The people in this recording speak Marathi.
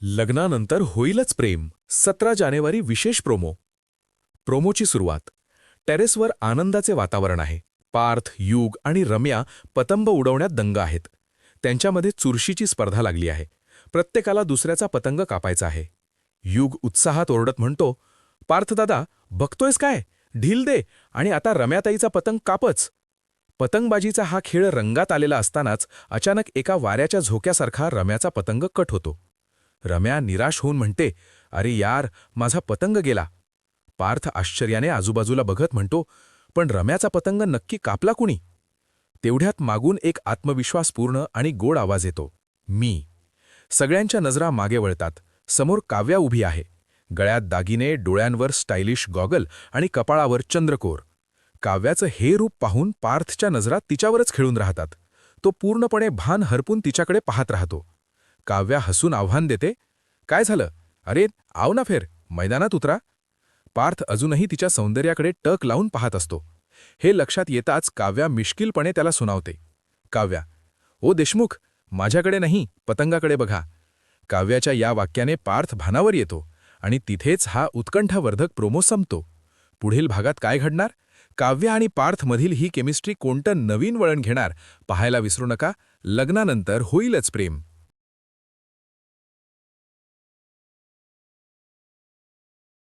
लग्नानंतर होईलच प्रेम 17 जानेवारी विशेष प्रोमोची सुरुवात. टेरेसवर आनंदाचे वातावरण आहे. पार्थ, युग आणि रम्या पतंग उडवण्यात दंग आहेत. त्यांच्यामध्ये चुरशीची स्पर्धा लागली आहे. प्रत्येकाला दुसऱ्याचा पतंग कापायचा आहे. युग उत्साहात ओरडत म्हणतो, पार्थ दादा, बघतोयस काय? ढील दे आणि आता रम्याताईचा पतंग कापच. पतंगबाजीचा हा खेळ रंगात आलेला असतानाच अचानक एका वाऱ्याच्या झोक्यासारखा रम्याचा पतंग कट होतो. रम्या निराश होऊन म्हणते, अरे यार, माझा पतंग गेला. पार्थ आश्चर्याने आजूबाजूला बघत म्हणतो, पण रम्याचा पतंग नक्की कापला कुणी? तेवढ्यात मागून एक आत्मविश्वासपूर्ण आणि गोड आवाज येतो, मी. सगळ्यांच्या नजरा मागे वळतात. समोर काव्या उभी आहे. गळ्यात दागिने, डोळ्यांवर स्टायलिश गॉगल आणि कपाळावर चंद्रकोर. काव्याचं हे रूप पाहून पार्थच्या नजरा तिच्यावरच खेळून राहतात. तो पूर्णपणे भान हरपून तिच्याकडे पाहत राहतो. काव्या हसून आव्हान देते, काय झालं? अरे आव ना फेर, मैदानात उतरा. पार्थ अजूनही तिच्या सौंदर्याकडे टक लावून पाहत असतो. हे लक्षात येताच काव्या मिश्किलपणे त्याला सुनावते, काव्या, ओ देशमुख, माझ्याकडे नाही, पतंगाकडे बघा. काव्याच्या या वाक्याने पार्थ भानावर येतो आणि तिथेच हा उत्कंठावर्धक प्रोमो संपतो. पुढील भागात काय घडणार? काव्या आणि पार्थमधील ही केमिस्ट्री कोणतं नवीन वळण घेणार पाहायला विसरू नका. लग्नानंतर होईलच प्रेम.